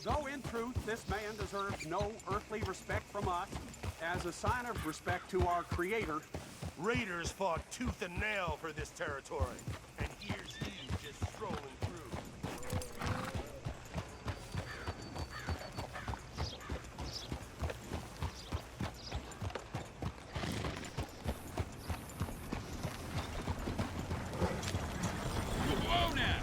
Though in truth, this man deserves no earthly respect from us, as a sign of respect to our Creator. Raiders fought tooth and nail for this territory, and here's you just strolling through. Whoa now!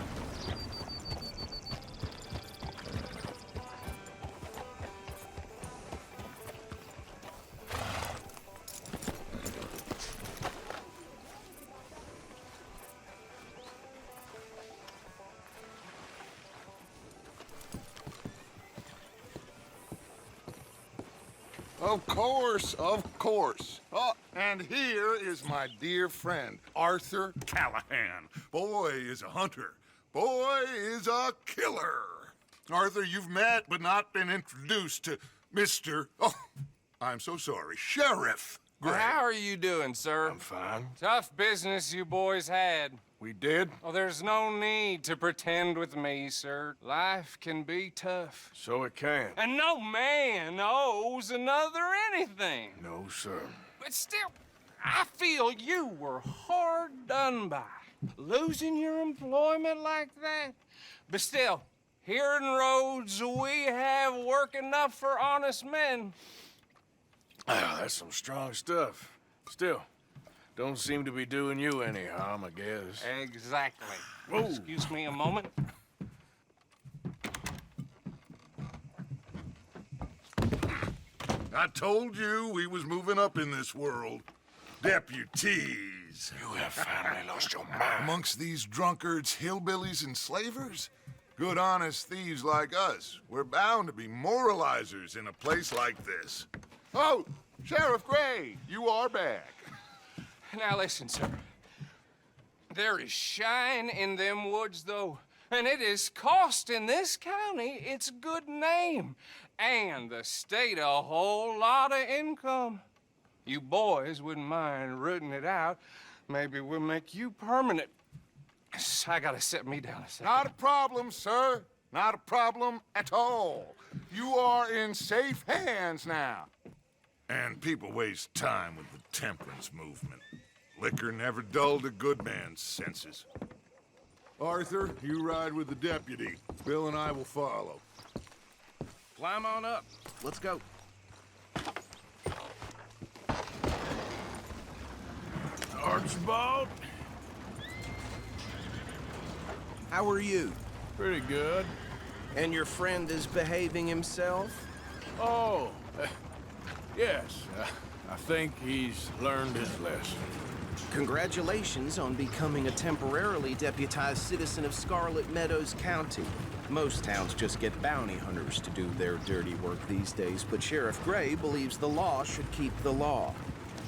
Of course, of course. Oh, and here is my dear friend, Arthur Callahan. Boy is a hunter. Boy is a killer. Arthur, you've met but not been introduced to Mr. Oh, I'm so sorry, Sheriff Gray. How are you doing, sir? I'm fine. Tough business you boys had. We did? Oh, there's no need to pretend with me, sir. Life can be tough. So it can. And no man owes another anything. No, sir. But still, I feel you were hard done by. Losing your employment like that. But still, here in Rhodes, we have work enough for honest men. Oh, that's some strong stuff. Still, don't seem to be doing you any harm, I guess. Exactly. Whoa. Excuse me a moment. I told you we was moving up in this world. Deputies. You have finally lost your mind. Amongst these drunkards, hillbillies, and slavers? Good, honest thieves like us. We're bound to be moralizers in a place like this. Oh, Sheriff Gray, you are back. Now listen, sir. There is shine in them woods, though, and it is costing this county its good name and the state a whole lot of income. You boys wouldn't mind rooting it out. Maybe we'll make you permanent. I gotta set me down a second. Not a problem, sir. Not a problem at all. You are in safe hands now. And people waste time with the temperance movement. Liquor never dulled a good man's senses. Arthur, you ride with the deputy. Bill and I will follow. Climb on up. Let's go. Archibald? How are you? Pretty good. And your friend is behaving himself? Oh, yes. I think he's learned his lesson. Congratulations on becoming a temporarily deputized citizen of Scarlet Meadows County. Most towns just get bounty hunters to do their dirty work these days, but Sheriff Gray believes the law should keep the law.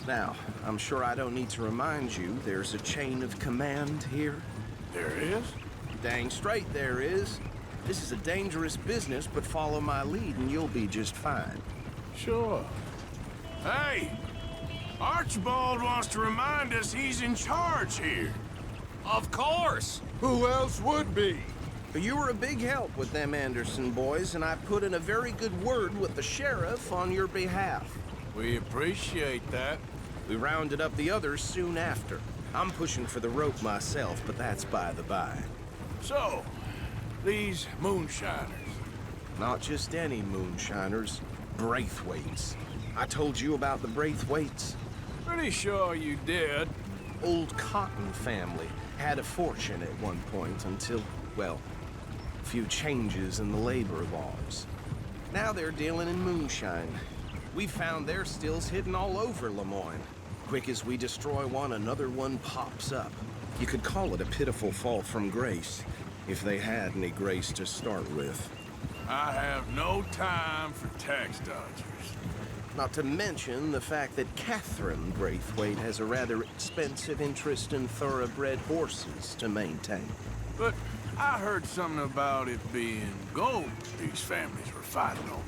Now, I'm sure I don't need to remind you there's a chain of command here. There is? Dang straight there is. This is a dangerous business, but follow my lead and you'll be just fine. Sure. Hey! Archibald wants to remind us he's in charge here. Of course! Who else would be? You were a big help with them Anderson boys, and I put in a very good word with the sheriff on your behalf. We appreciate that. We rounded up the others soon after. I'm pushing for the rope myself, but that's by the by. So, these moonshiners. Not just any moonshiners, Braithwaites. I told you about the Braithwaites. Pretty sure you did. Old Cotton family had a fortune at one point until, well, a few changes in the labor laws. Now they're dealing in moonshine. We found their stills hidden all over Lemoyne. Quick as we destroy one, another one pops up. You could call it a pitiful fall from grace, if they had any grace to start with. I have no time for tax dodgers. Not to mention the fact that Catherine Braithwaite has a rather expensive interest in thoroughbred horses to maintain. But I heard something about it being gold these families were fighting over.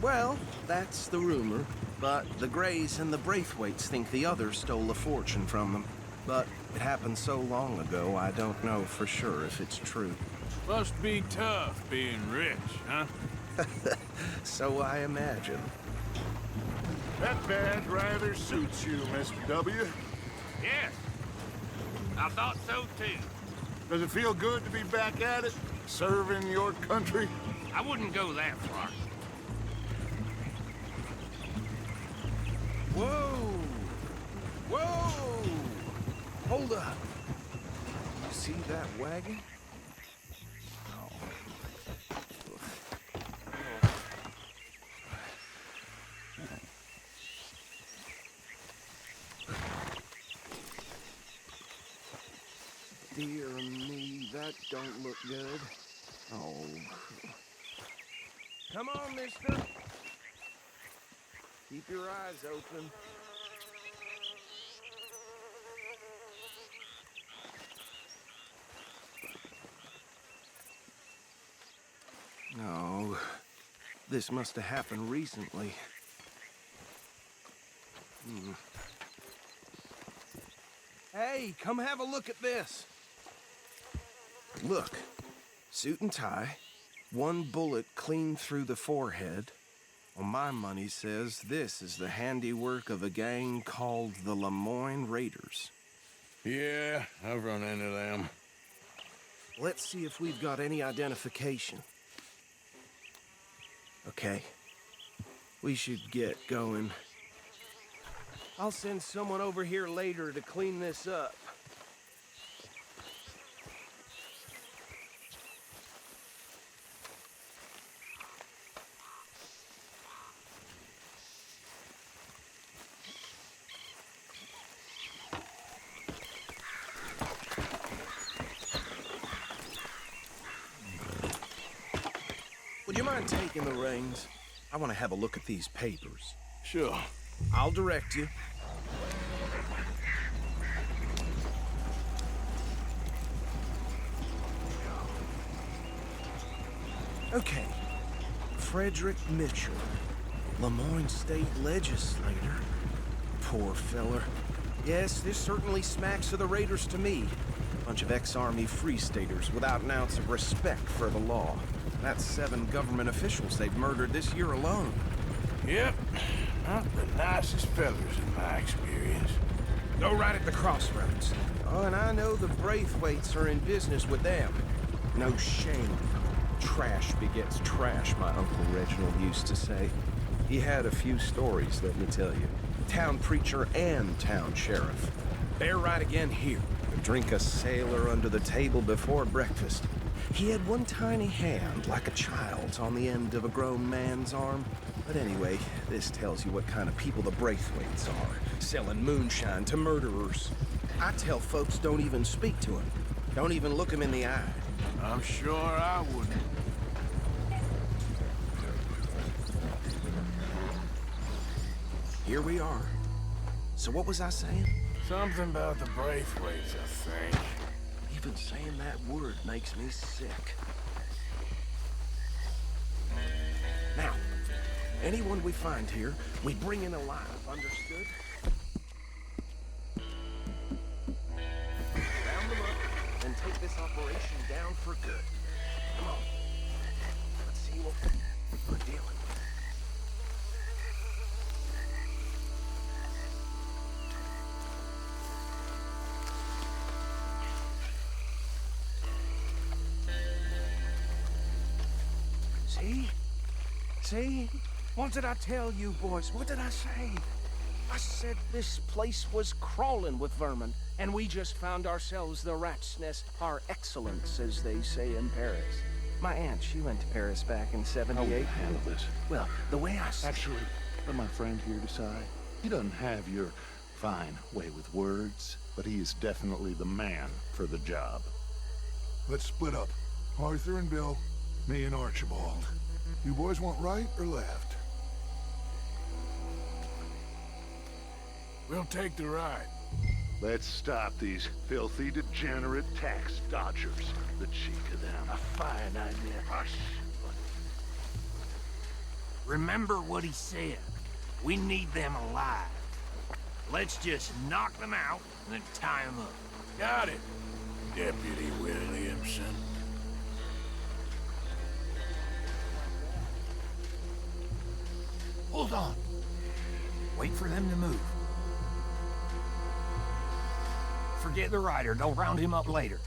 Well, that's the rumor. But the Grays and the Braithwaites think the others stole a fortune from them. But it happened so long ago, I don't know for sure if it's true. Must be tough being rich, huh? So I imagine. That badge rather suits you, Mr. W. Yes. I thought so too. Does it feel good to be back at it? Serving your country? I wouldn't go that far. Whoa! Whoa! Hold up. You see that wagon? Dear me, that don't look good. Oh. Come on, mister. Keep your eyes open. Oh, this must have happened recently. Hey, come have a look at this. Look, suit and tie, one bullet clean through the forehead. Well, my money says this is the handiwork of a gang called the Lemoyne Raiders. Yeah, I've run into them. Let's see if we've got any identification. Okay, we should get going. I'll send someone over here later to clean this up. Would you mind taking the reins? I want to have a look at these papers. Sure. I'll direct you. Okay. Frederick Mitchell, Lemoyne State Legislator. Poor feller. Yes, this certainly smacks of the Raiders to me. Bunch of ex-Army Free Staters without an ounce of respect for the law. That's 7 government officials they've murdered this year alone. Yep. Not the nicest fellas in my experience. Go right at the crossroads. Oh, and I know the Braithwaites are in business with them. No shame. Trash begets trash, my Uncle Reginald used to say. He had a few stories, let me tell you. Town preacher and town sheriff. Bear right again here. Drink a sailor under the table before breakfast. He had one tiny hand, like a child's, on the end of a grown man's arm. But anyway, this tells you what kind of people the Braithwaites are, selling moonshine to murderers. I tell folks don't even speak to him. Don't even look him in the eye. I'm sure I wouldn't. Here we are. So what was I saying? Something about the Braithwaites, I think. Even saying that word makes me sick. Now, anyone we find here, we bring in alive, understood? Round them up and take this operation down for good. Come on. Let's see what we're dealing with. See? See? What did I tell you, boys? What did I say? I said this place was crawling with vermin, and we just found ourselves the rat's nest par excellence, as they say in Paris. My aunt, she went to Paris back in '78. Handle this. Well, the way I see Actually, let my friend here decide. He doesn't have your fine way with words, but he is definitely the man for the job. Let's split up. Arthur and Bill, me and Archibald. You boys want right or left? We'll take the ride. Let's stop these filthy, degenerate tax dodgers. The cheek of them. A fine idea. Hush. Remember what he said. We need them alive. Let's just knock them out and then tie them up. Got it, Deputy Williamson. Hold on. Wait for them to move. Forget the rider. Don't round him up later.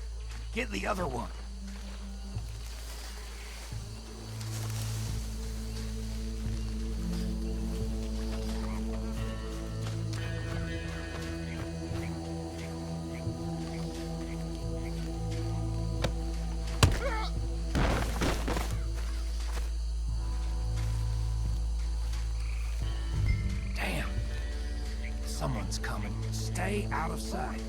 Get the other one. Damn. Someone's coming. Stay out of sight.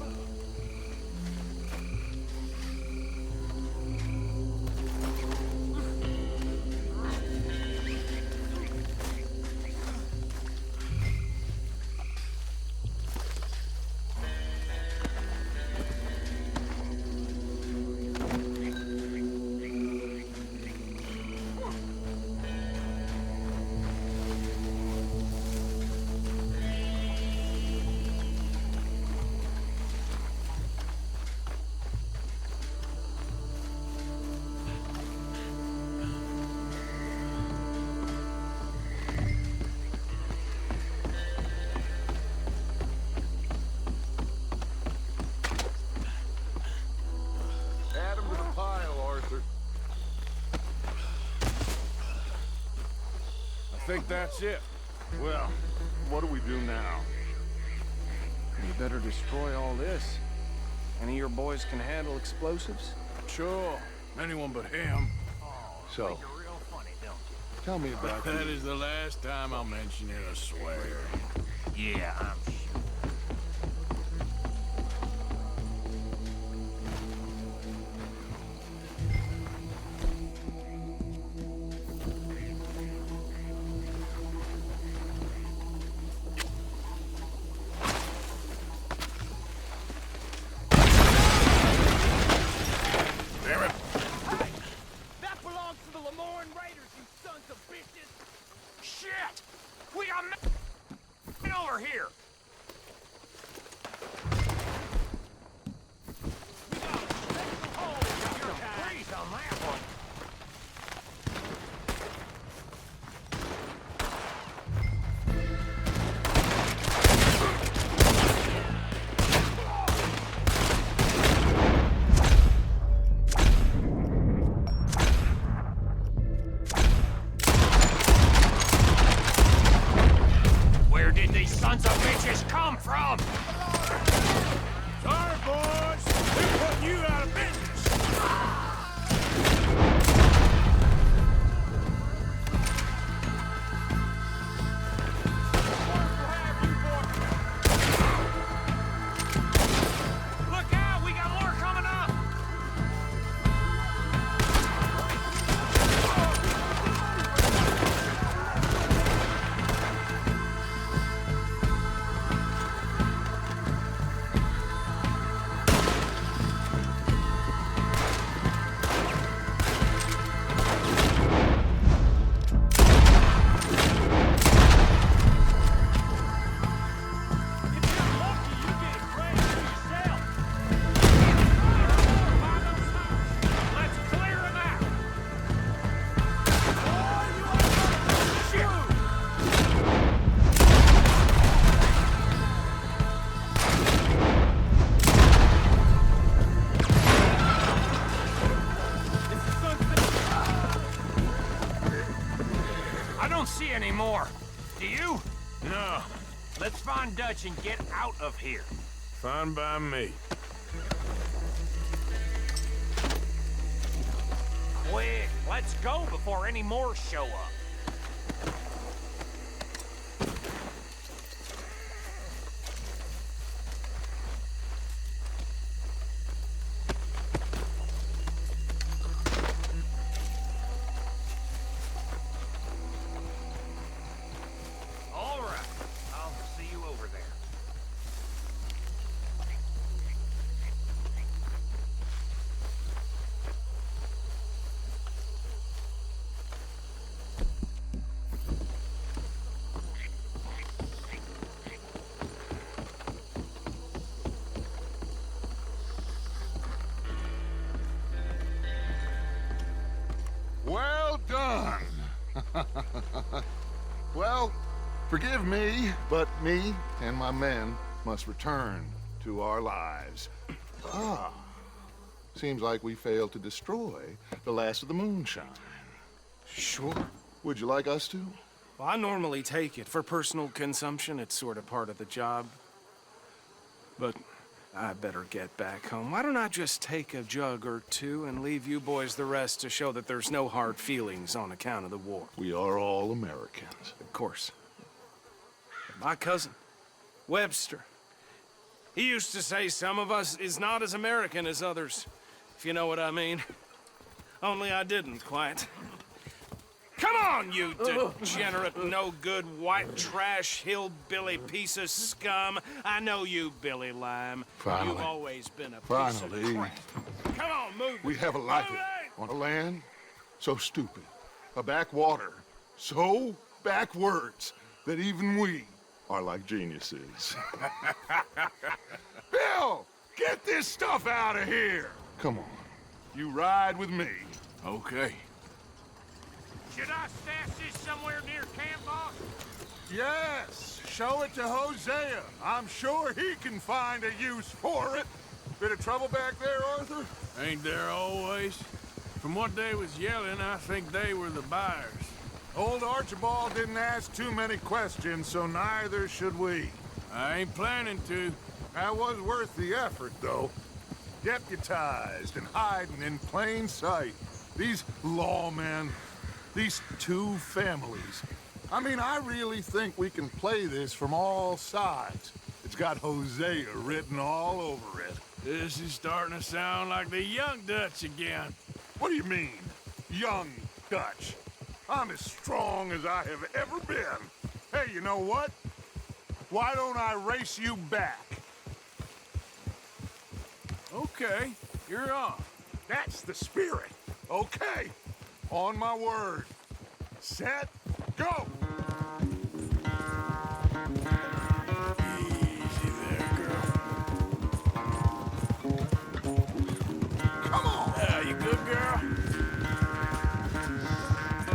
Add them to the pile, Arthur. I think that's it. Well, what do we do now? You better destroy all this. Any of your boys can handle explosives? Sure. Anyone but him. So, You're real funny, don't you? tell me about That the... is the last time I'll mention it, I swear. Yeah, I'm sure. Damn it. That belongs to the Lemoyne Raiders, you sons of bitches! Shit! We got men over here! Freeze on that one. Where did these sons of bitches come from? Sorry, boys! We're putting you out of business! Look out! We got more coming up! Let's clear them out! I don't see any more. Do you? No, Let's find Dutch and get out of here. fine by me. Quick, let's go before any more show up. All right, I'll see you over there. done. Well, forgive me, but me and my men must return to our lives. Ah, seems like we failed to destroy the last of the moonshine. Sure. Would you like us to? Well, I normally take it. For personal consumption, it's sort of part of the job. But I better get back home. Why don't I just take a jug or two and leave you boys the rest to show that there's no hard feelings on account of the war? We are all Americans. Of course. But my cousin, Webster, he used to say some of us is not as American as others, if you know what I mean. Only I didn't quite. Come on, you degenerate, no-good, white trash, hillbilly piece of scum. I know you, Billy Lime. Finally. You've always been a piece Finally. of crap. Come on, move. We have a life on a land so stupid, a backwater so backwards that even we are like geniuses. Bill, get this stuff out of here. Come on, you ride with me. Okay. Should I stash this somewhere near camp, boss? Yes, show it to Hosea. I'm sure he can find a use for it. Bit of trouble back there, Arthur? Ain't there always? From what they was yelling, I think they were the buyers. Old Archibald didn't ask too many questions, so neither should we. I ain't planning to. That was worth the effort, though. Deputized and hiding in plain sight. These lawmen, these two families. I mean, I really think we can play this from all sides. It's got Hosea written all over it. This is starting to sound like the Young Dutch again. What do you mean, young Dutch? I'm as strong as I have ever been. Hey, you know what? Why don't I race you back? Okay, you're on. That's the spirit. Okay, on my word. Set, go! Easy there, girl. Come on! You good, girl?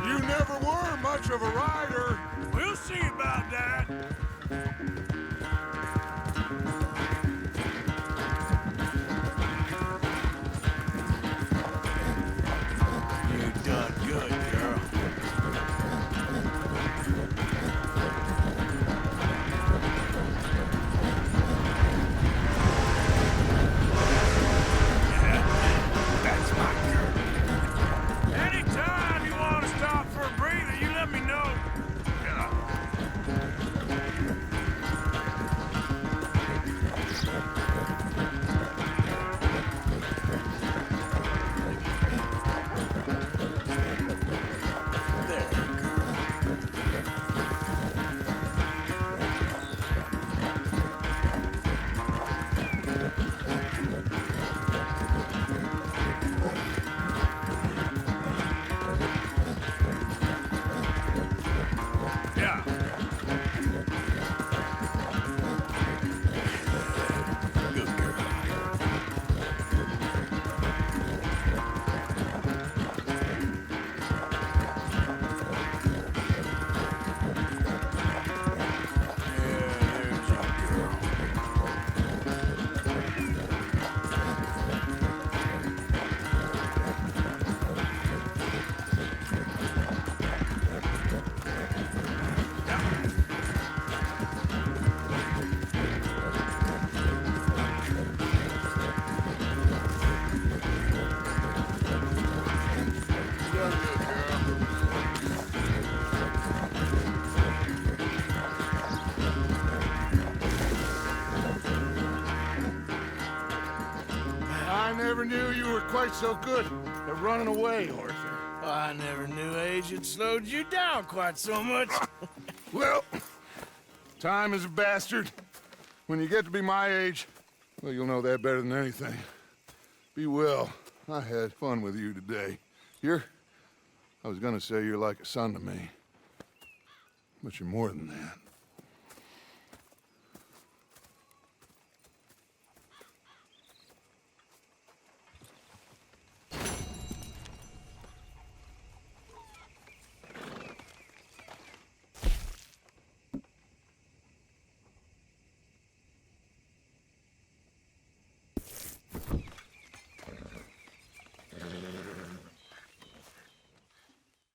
You never were much of a rider. We'll see about that. You done good, girl. That's my girl. Anytime you want to stop for a breather, you let me know. Yeah. Good girl. Yeah, there's your girl. Done good, girl. I never knew you were quite so good at running away, Arthur. I never knew age had slowed you down quite so much. Well, time is a bastard. When you get to be my age, well, you'll know that better than anything. Be well. I had fun with you today. I was gonna say you're like a son to me. But you're more than that.